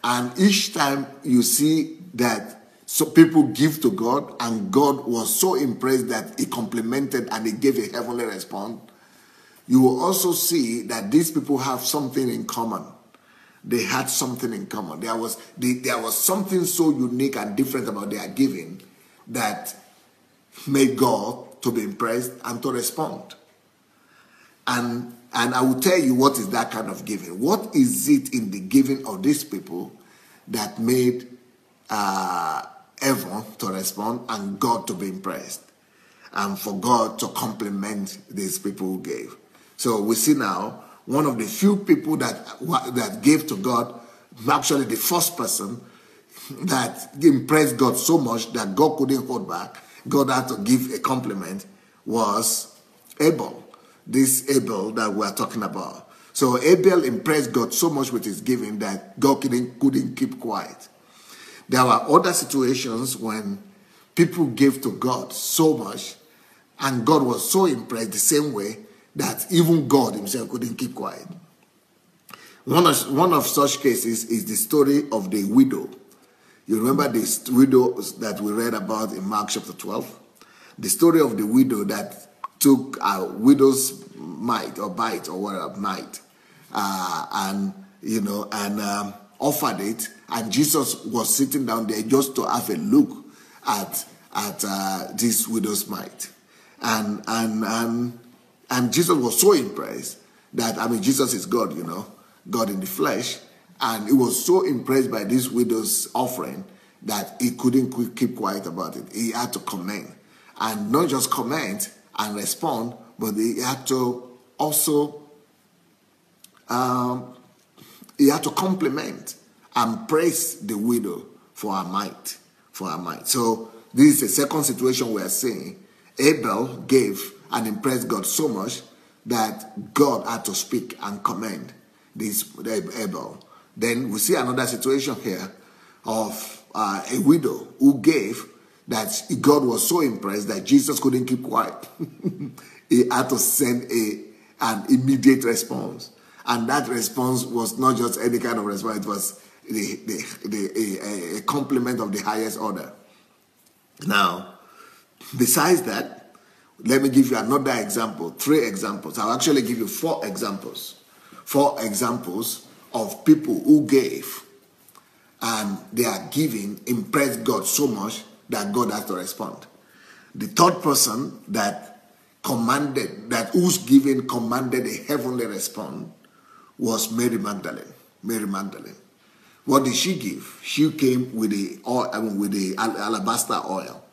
And each time you see that so people give to God and God was so impressed that he complimented and he gave a heavenly response, you will also see that these people have something in common. They had something in common. There was something so unique and different about their giving that made God to be impressed and to respond. And I will tell you what is that kind of giving. What is it in the giving of these people that made heaven to respond and God to be impressed and for God to compliment these people who gave? So we see now one of the few people that gave to God, actually the first person that impressed God so much that God couldn't hold back, God had to give a compliment, was Abel. This Abel that we are talking about. So Abel impressed God so much with his giving that God couldn't keep quiet. There were other situations when people gave to God so much and God was so impressed the same way that even God himself couldn't keep quiet. One of such cases is the story of the widow. You remember this widow that we read about in Mark chapter 12? The story of the widow that took a widow's mite or bite or whatever mite, and offered it, and Jesus was sitting down there just to have a look at this widow's mite, and Jesus was so impressed that, Jesus is God, God in the flesh, and he was so impressed by this widow's offering that he couldn't keep quiet about it. He had to comment, and not just comment and respond, but he had to also compliment and praise the widow for her might. So this is the second situation we are seeing. Abel gave and impressed God so much that God had to speak and commend this Abel. Then we see another situation here of a widow who gave, that God was so impressed that Jesus couldn't keep quiet. He had to send an immediate response. And that response was not just any kind of response, it was a compliment of the highest order. Now, besides that, let me give you another example, 3 examples. I'll actually give you 4 examples. 4 examples of people who gave, and their giving impressed God so much that God has to respond. The third person whose giving commanded a heavenly response was Mary Magdalene. Mary Magdalene. What did she give? She came with the alabaster oil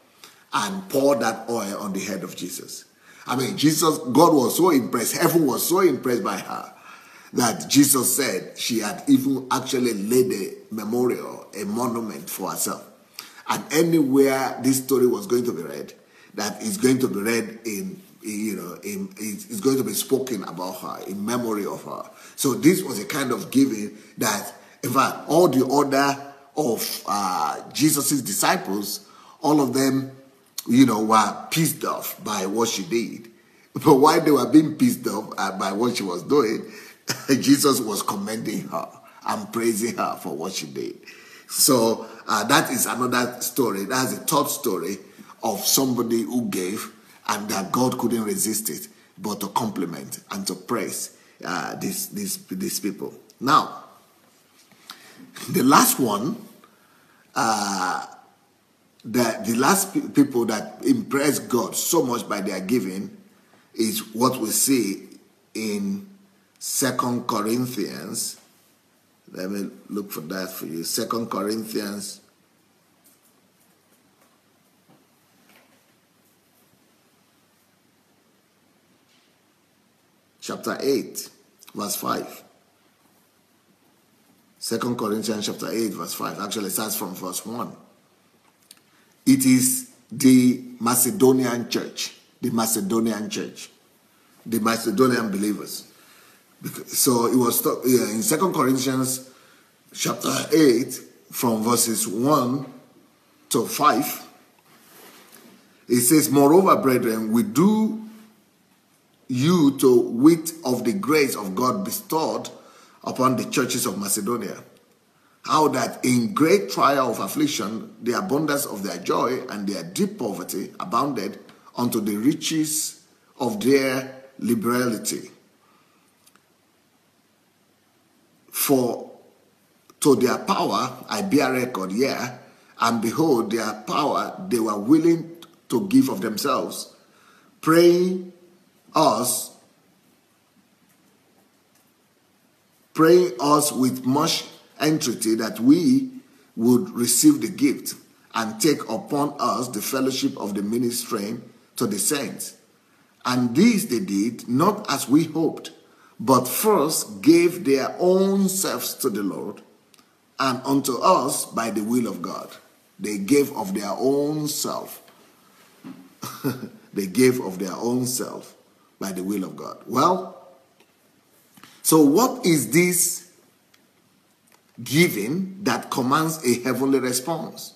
and poured that oil on the head of Jesus. God was so impressed, heaven was so impressed by her, that Jesus said she had even actually laid a memorial, a monument for herself. And anywhere this story was going to be read, that is going to be read it's going to be spoken about her, in memory of her. So this was a kind of giving that, in fact, all the order of Jesus' disciples, all of them, were pissed off by what she did. But while they were being pissed off by what she was doing, Jesus was commending her and praising her for what she did. So that is another story. That's the third story of somebody who gave and that God couldn't resist it, but to compliment and to praise these people. Now, the last one, the last people that impressed God so much by their giving is what we see in 2 Corinthians. Let me look for that for you. 2 Corinthians chapter 8, verse 5. 2 Corinthians chapter 8, verse 5. Actually, it starts from verse 1. It is the Macedonian church. The Macedonian church. The Macedonian believers. So it was in 2 Corinthians chapter 8, from verses 1 to 5. It says, "Moreover, brethren, we do you to wit of the grace of God bestowed upon the churches of Macedonia, how that in great trial of affliction, the abundance of their joy and their deep poverty abounded unto the riches of their liberality. For to their power I bear record, yeah, and behold, their power they were willing to give of themselves, praying us with much entreaty that we would receive the gift and take upon us the fellowship of the ministering to the saints. And this they did, not as we hoped, but first gave their own selves to the Lord, and unto us by the will of God. They gave of their own self. They gave of their own self by the will of God. Well, so what is this giving that commands a heavenly response?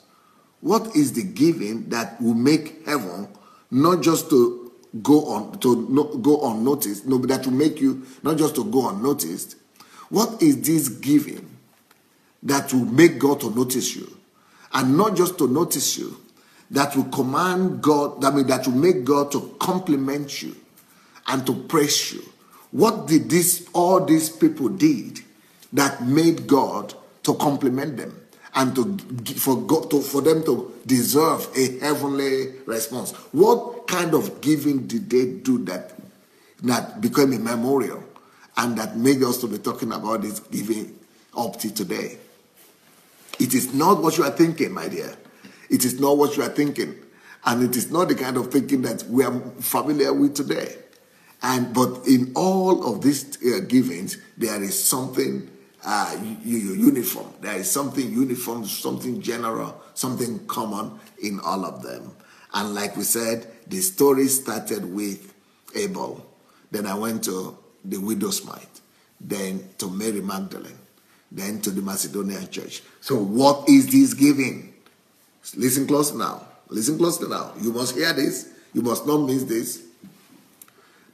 What is the giving that will make heaven not just to go unnoticed, no, but that will make you not just to go unnoticed? What is this giving that will make God to notice you? And not just to notice you, that will command God, that will make God to compliment you and to praise you. What did all these people did that made God to compliment them and for them to deserve a heavenly response? What kind of giving did they do that became a memorial and that made us to be talking about this giving up to today? It is not what you are thinking, my dear. It is not what you are thinking. And it is not the kind of thinking that we are familiar with today. But in all of these givings, there is something uniform. There is something uniform, something general, something common in all of them. And like we said, the story started with Abel. Then I went to the widow's mite. Then to Mary Magdalene. Then to the Macedonian church. So what is this giving? Listen close now. Listen closely now. You must hear this. You must not miss this.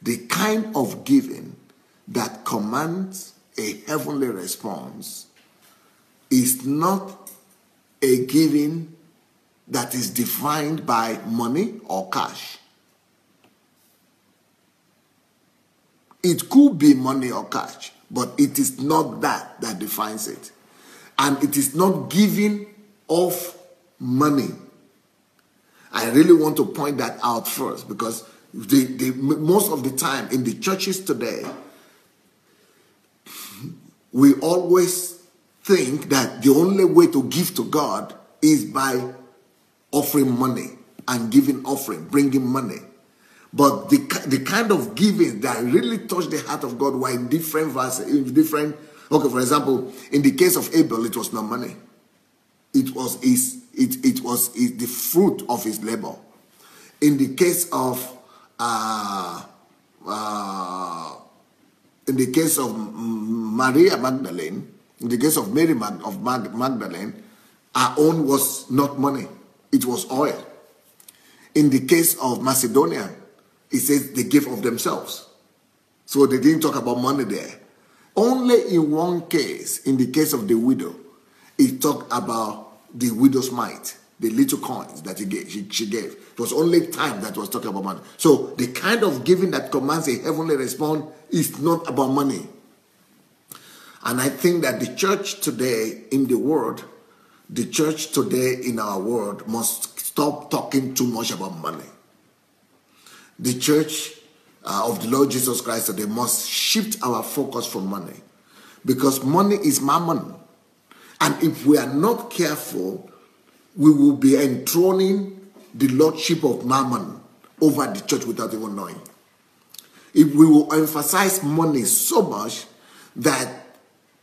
The kind of giving that commands a heavenly response is not a giving that is defined by money or cash. It could be money or cash, but it is not that defines it. And it is not giving of money. I really want to point that out first, because most of the time in the churches today, we always think that the only way to give to God is by offering money and giving offering, bringing money. But the kind of giving that really touched the heart of God were in different verses, okay, for example, in the case of Abel, it was not money. It was the fruit of his labor. In the case of Maria Magdalene, in the case of Mary Magdalene, our own was not money; it was oil. In the case of Macedonia, it says they gave of themselves, so they didn't talk about money there. Only in one case, in the case of the widow, it talked about the widow's mite, the little coins that she gave. It was only time that was talking about money. So the kind of giving that commands a heavenly response is not about money. And I think that the church today in the world, the church today in our world must stop talking too much about money. The church of the Lord Jesus Christ today must shift our focus from money, because money is mammon. And if we are not careful, we will be enthroning the lordship of mammon over the church without even knowing. If we will emphasize money so much that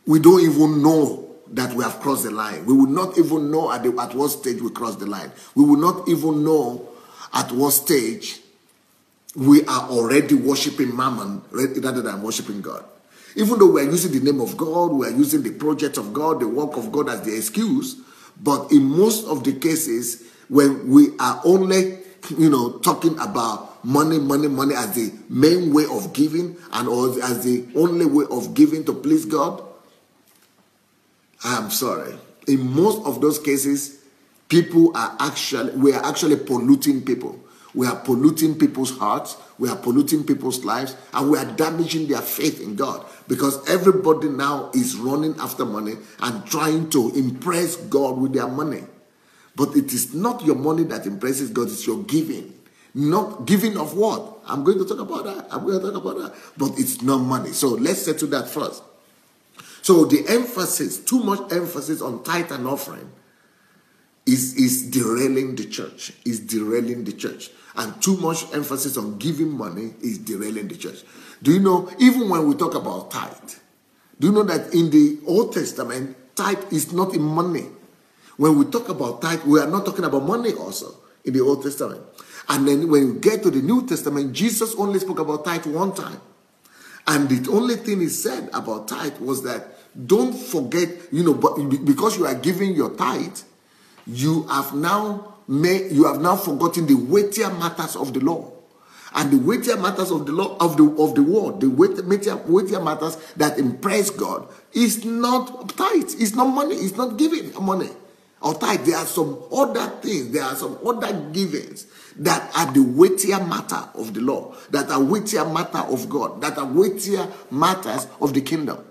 we don't even know that we have crossed the line. We will not even know at what stage we crossed the line. We will not even know at what stage we are already worshiping mammon rather than worshiping God. Even though we are using the name of God, we are using the project of God, the work of God as the excuse, but in most of the cases, when we are only, talking about money as the main way of giving and or as the only way of giving to please God, I am sorry. In most of those cases, we are actually polluting people. We are polluting people's hearts, we are polluting people's lives, and we are damaging their faith in God, because everybody now is running after money and trying to impress God with their money. But it is not your money that impresses God, it's your giving. Not giving of what? I'm going to talk about that. But it's not money. So let's settle that first. So the emphasis, too much emphasis on tithe and offering is derailing the church. Is derailing the church. And too much emphasis on giving money is derailing the church. Do you know, even when we talk about tithe, do you know that in the Old Testament, tithe is not in money? When we talk about tithe, we are not talking about money also in the Old Testament. And then when we get to the New Testament, Jesus only spoke about tithe one time. And the only thing he said about tithe was that don't forget, but because you are giving your tithe, you have now forgotten the weightier matters of the law. And the weightier matters of the law of the world, the weightier matters that impress God is not tithe, it's not money, it's not giving money or tithe. There are some other things, there are some other givings that are the weightier matter of the law, that are weightier matter of God, that are weightier matters of the kingdom.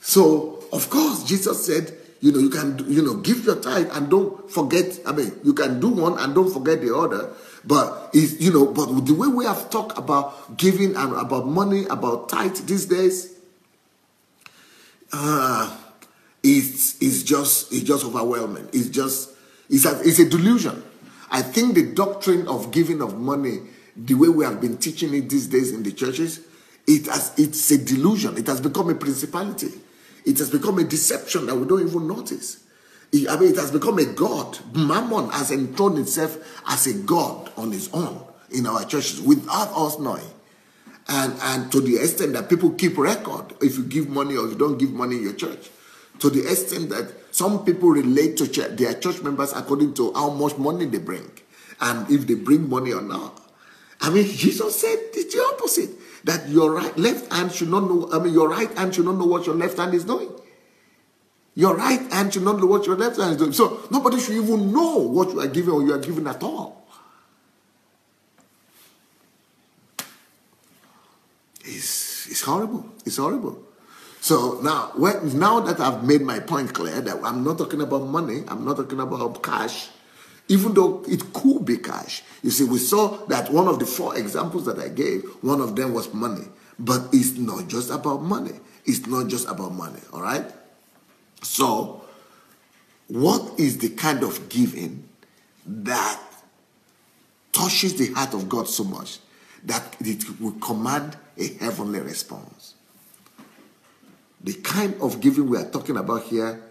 So, of course, Jesus said, you can, give your tithe and don't forget. You can do one and don't forget the other. But but the way we have talked about giving and about money, about tithe these days, it's just overwhelming. It's a delusion. I think the doctrine of giving of money, the way we have been teaching it these days in the churches, it's a delusion. It has become a principality. It has become a deception that we don't even notice. It has become a god. Mammon has enthroned itself as a god on its own in our churches without us knowing. And to the extent that people keep record if you give money or if you don't give money in your church. To the extent that some people relate to their church members according to how much money they bring. And if they bring money or not. Jesus said it's the opposite. That your right hand should not know what your left hand is doing. Your right hand should not know what your left hand is doing. So nobody should even know what you are giving or you are giving at all. It's horrible. It's horrible. So now that I've made my point clear that I'm not talking about money, I'm not talking about cash, even though it could be cash. You see, we saw that one of the 4 examples that I gave, one of them was money. But it's not just about money. It's not just about money, all right? So, what is the kind of giving that touches the heart of God so much that it will command a heavenly response? The kind of giving we are talking about here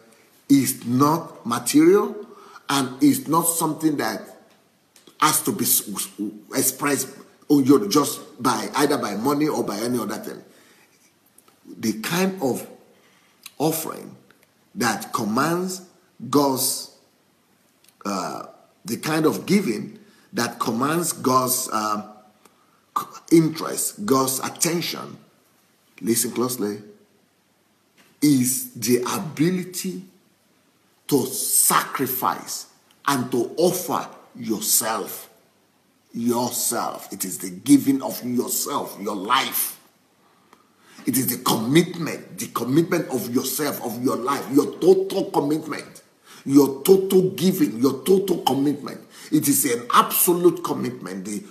is not material and is not something that has to be expressed just by either by money or by any other thing. The kind of offering that commands God's, the kind of giving that commands God's interest, God's attention, listen closely, is the ability to sacrifice and to offer yourself. It is the giving of yourself, your life. It is the commitment of yourself, of your life, your total commitment, your total giving, your total commitment. It is an absolute commitment, the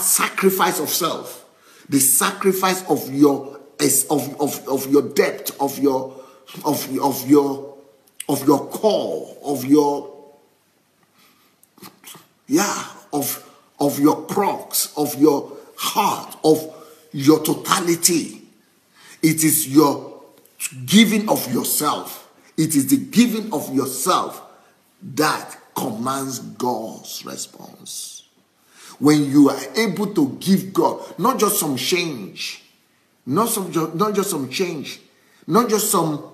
sacrifice of self, the sacrifice of your depth, of your call, of your crux, of your heart, of your totality. It is your giving of yourself. It is the giving of yourself that commands God's response. When you are able to give God not just some change, not just some change, not just some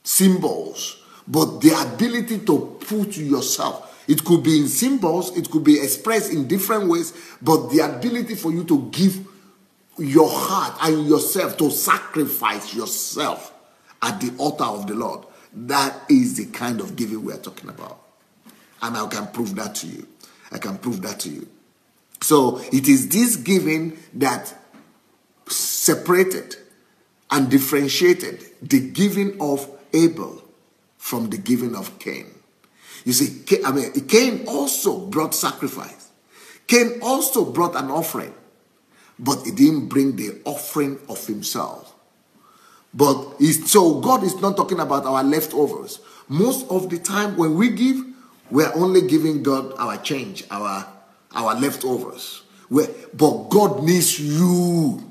symbols, but the ability to put yourself. It could be in symbols, it could be expressed in different ways, but the ability for you to give your heart and yourself, to sacrifice yourself at the altar of the Lord. That is the kind of giving we are talking about. And I can prove that to you. I can prove that to you. So it is this giving that separated and differentiated the giving of Abel from the giving of Cain. You see, Cain also brought sacrifice. Cain also brought an offering, but he didn't bring the offering of himself. So God is not talking about our leftovers. Most of the time when we give, we're only giving God our change, our leftovers. But God needs you.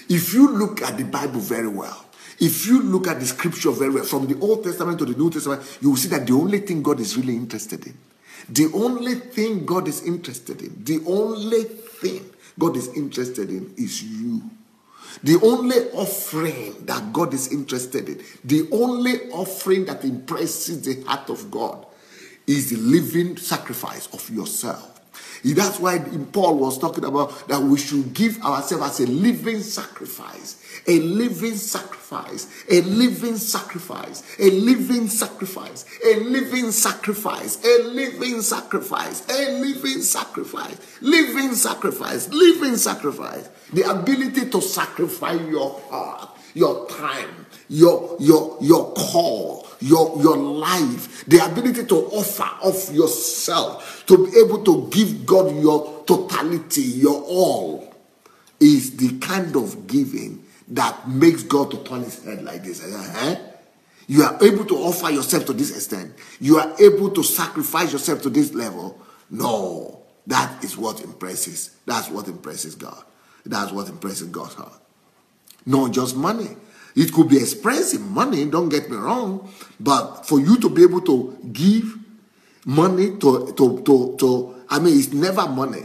If you look at the Bible very well, if you look at the scripture very well, from the Old Testament to the New Testament, you will see that the only thing God is really interested in, the only thing God is interested in, the only thing God is interested in is you. The only offering that God is interested in, the only offering that impresses the heart of God is the living sacrifice of yourself. That's why Paul was talking about that we should give ourselves as a living sacrifice, a living sacrifice, a living sacrifice, a living sacrifice, a living sacrifice, a living sacrifice, a living sacrifice, living sacrifice, living sacrifice. The ability to sacrifice your heart, your time, your call, your life, the ability to offer of yourself, to be able to give God your totality, your all, is the kind of giving that makes God to turn his head like this. You are able to offer yourself to this extent. You are able to sacrifice yourself to this level. No, that is what impresses. That's what impresses God. That's what impresses God's heart. Not just money. It could be expensive money, don't get me wrong, but for you to be able to give money it's never money.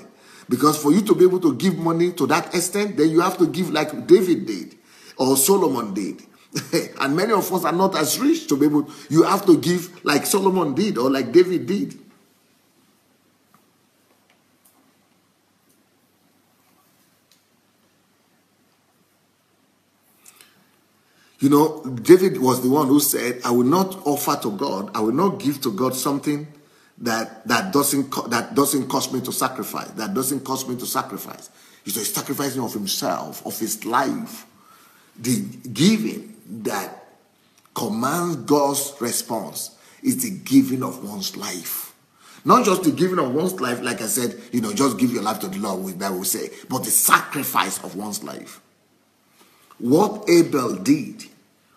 Because for you to be able to give money to that extent, then you have to give like David did or Solomon did. And many of us are not as rich to be able, you have to give like Solomon did or like David did. You know, David was the one who said, I will not offer to God, I will not give to God something that doesn't cost me to sacrifice, that doesn't cost me to sacrifice. He's sacrificing of himself, of his life. The giving that commands God's response is the giving of one's life. Not just the giving of one's life, like I said, just give your life to the Lord, that will say, but the sacrifice of one's life. What Abel did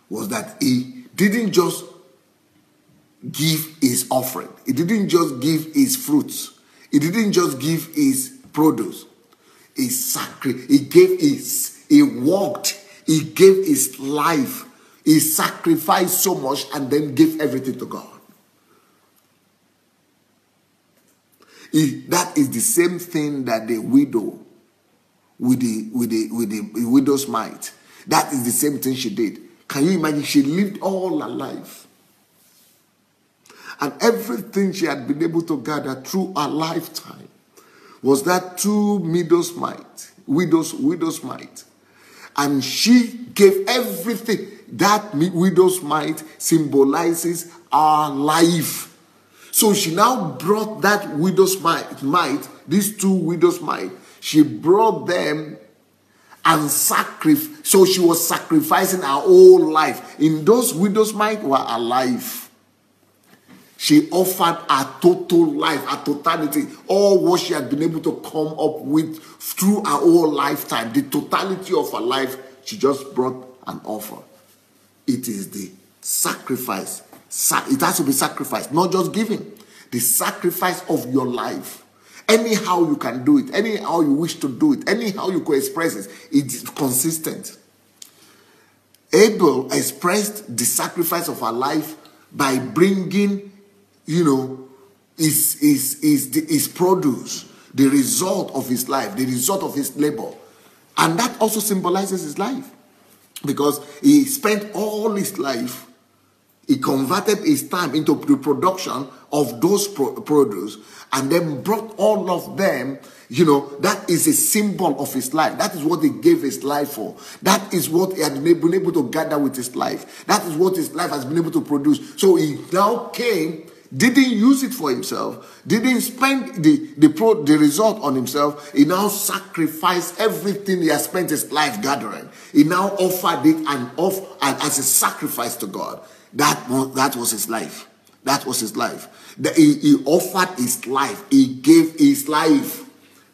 was that he didn't just give his offering. He didn't just give his fruits. He didn't just give his produce. He walked, he gave his life. He sacrificed so much and then gave everything to God. That is the same thing that the widow with the widow's mite. That is the same thing she did. Can you imagine? She lived all her life. And everything she had been able to gather through her lifetime was that true widow's mite. And she gave everything. That widow's mite symbolizes our life. So she now brought that widow's mite, these two widow's mite, she brought them and sacrificed. So she was sacrificing her whole life. In those widows' mite were alive. She offered her total life, her totality, all what she had been able to come up with through her whole lifetime. The totality of her life, she just brought an offer. It is the sacrifice. It has to be sacrificed, not just giving. The sacrifice of your life. Anyhow you can do it, anyhow you wish to do it, anyhow you could express it, it's consistent. Abel expressed the sacrifice of her life by bringing, his produce, the result of his life, the result of his labor. And that also symbolizes his life. Because he spent all his life, He converted his time into the production of those produce and then brought all of them. That is a symbol of his life. That is what he gave his life for. That is what he had been able to gather with his life. That is what his life has been able to produce. So he now came, didn't use it for himself, didn't spend the result on himself. He now sacrificed everything he has spent his life gathering. He now offered it and as a sacrifice to God. That was his life. That was his life. He offered his life. He gave his life.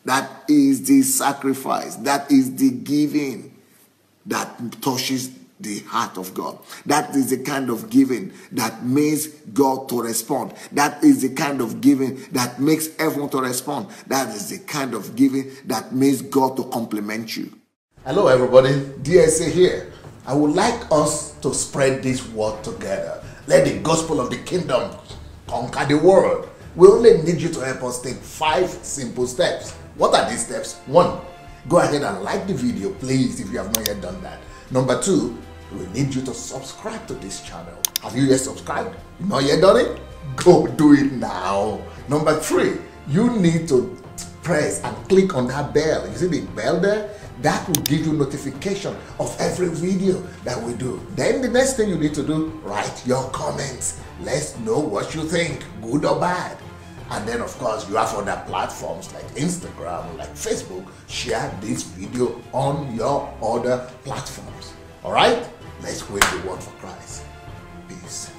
That is the sacrifice. That is the giving that touches the heart of God. That is the kind of giving that makes God to respond. That is the kind of giving that makes everyone to respond. That is the kind of giving that makes God to compliment you. Hello everybody, DSA here. I would like us to spread this word together. Let the gospel of the kingdom conquer the world. We only need you to help us take 5 simple steps. What are these steps? 1, go ahead and like the video, please, if you have not yet done that. Number 2, we need you to subscribe to this channel. Have you yet subscribed? You not yet done it? Go do it now. Number 3, you need to press and click on that bell. You see the bell there? That will give you notification of every video that we do. Then the next thing you need to do, write your comments. Let's know what you think, good or bad. And then of course you have other platforms like Instagram, like Facebook. Share this video on your other platforms. All right? Let's win the world for Christ. Peace.